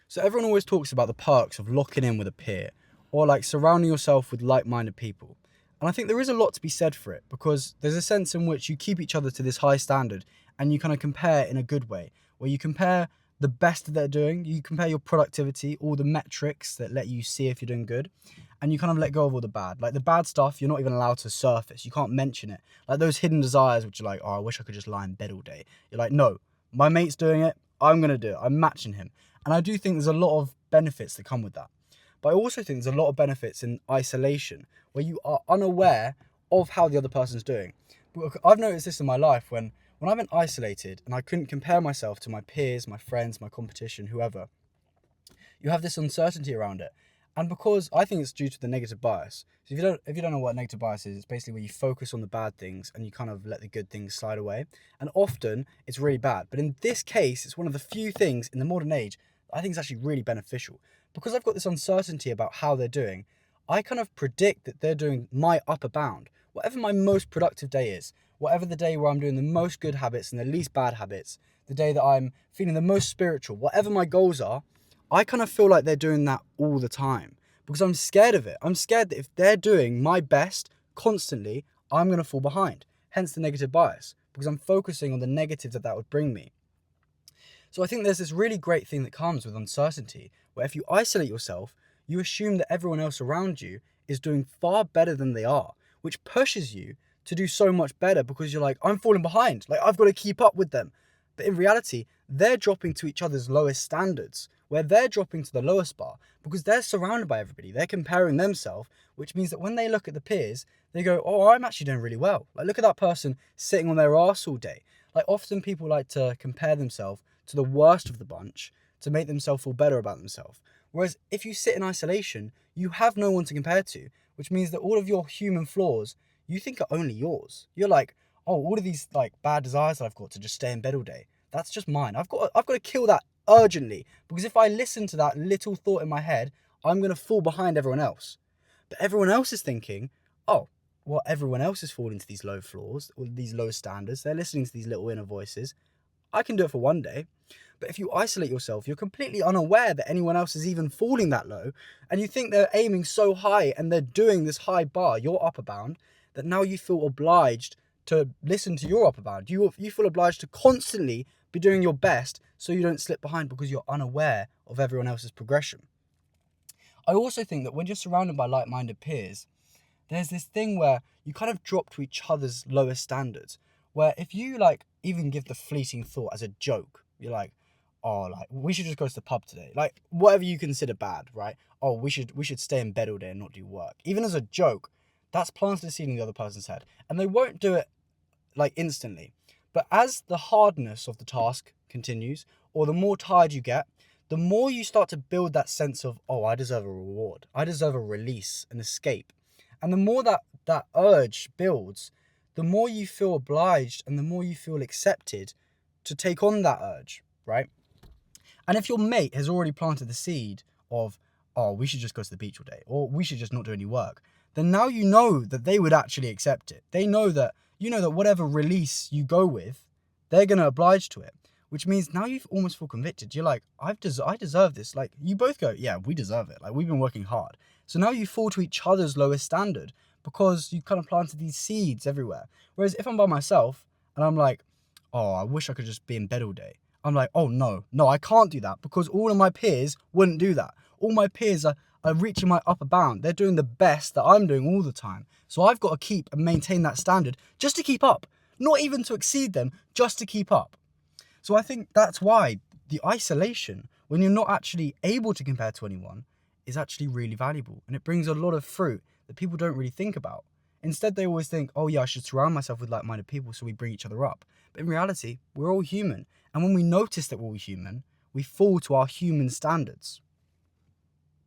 So everyone always talks about the perks of locking in with a peer or like surrounding yourself with like-minded people. And I think there is a lot to be said for it because there's a sense in which you keep each other to this high standard and you kind of compare in a good way, where you compare the best that they're doing, you compare your productivity, all the metrics that let you see if you're doing good, and you kind of let go of all the bad. Like the bad stuff, you're not even allowed to surface. You can't mention it. Like those hidden desires, which are like, oh, I wish I could just lie in bed all day. You're like, no, my mate's doing it. I'm going to do it. I'm matching him. And I do think there's a lot of benefits that come with that. But I also think there's a lot of benefits in isolation where you are unaware of how the other person's doing. I've noticed this in my life when I've been isolated and I couldn't compare myself to my peers, my friends, my competition, whoever, you have this uncertainty around it. And because I think it's due to the negative bias. So if you don't know what negative bias is, it's basically where you focus on the bad things and you kind of let the good things slide away. And often it's really bad. But in this case, it's one of the few things in the modern age that I think is actually really beneficial. Because I've got this uncertainty about how they're doing, I kind of predict that they're doing my upper bound. Whatever my most productive day is, whatever the day where I'm doing the most good habits and the least bad habits, the day that I'm feeling the most spiritual, whatever my goals are, I kind of feel like they're doing that all the time because I'm scared of it. I'm scared that if they're doing my best constantly, I'm going to fall behind. Hence the negative bias, because I'm focusing on the negatives that would bring me. So I think there's this really great thing that comes with uncertainty, where if you isolate yourself, you assume that everyone else around you is doing far better than they are, which pushes you to do so much better because you're like, I'm falling behind. Like, I've got to keep up with them. But in reality, they're dropping to each other's lowest standards, where they're dropping to the lowest bar because they're surrounded by everybody. They're comparing themselves, which means that when they look at the peers, they go, oh, I'm actually doing really well. Like, look at that person sitting on their arse all day. Like, often people like to compare themselves to the worst of the bunch to make themselves feel better about themselves. Whereas if you sit in isolation, you have no one to compare to, which means that all of your human flaws you think are only yours. You're like, oh, all of these like bad desires that I've got to just stay in bed all day, that's just mine. I've got to kill that urgently because if I listen to that little thought in my head, I'm going to fall behind everyone else. But everyone else is thinking, oh, well, everyone else is falling to these low flaws or these low standards. They're listening to these little inner voices. I can do it for one day. But if you isolate yourself, you're completely unaware that anyone else is even falling that low. And you think they're aiming so high and they're doing this high bar, your upper bound, that now you feel obliged to listen to your upper bound. You feel obliged to constantly be doing your best so you don't slip behind because you're unaware of everyone else's progression. I also think that when you're surrounded by like-minded peers, there's this thing where you kind of drop to each other's lowest standards. Where if you like even give the fleeting thought as a joke, you're like, oh, like we should just go to the pub today. Like whatever you consider bad, right? Oh, we should stay in bed all day and not do work. Even as a joke, that's planted a seed in the other person's head. And they won't do it like instantly. But as the hardness of the task continues, or the more tired you get, the more you start to build that sense of, oh, I deserve a reward. I deserve a release, an escape. And the more that urge builds, the more you feel obliged and the more you feel accepted to take on that urge, right? And if your mate has already planted the seed of, oh, we should just go to the beach all day, or we should just not do any work, then now you know that they would actually accept it. They know that, you know that whatever release you go with, they're going to oblige to it, which means now you almost feel convicted. You're like, I deserve this. Like, you both go, yeah, we deserve it. Like, we've been working hard. So now you fall to each other's lowest standard because you kind of planted these seeds everywhere. Whereas if I'm by myself and I'm like, oh, I wish I could just be in bed all day, I'm like, oh, no, I can't do that because all of my peers wouldn't do that. All my peers are reaching my upper bound. They're doing the best that I'm doing all the time. So I've got to keep and maintain that standard just to keep up, not even to exceed them, just to keep up. So I think that's why the isolation, when you're not actually able to compare to anyone, is actually really valuable. And it brings a lot of fruit that people don't really think about. Instead, they always think, oh yeah, I should surround myself with like-minded people so we bring each other up. But in reality, we're all human. And when we notice that we're all human, we fall to our human standards.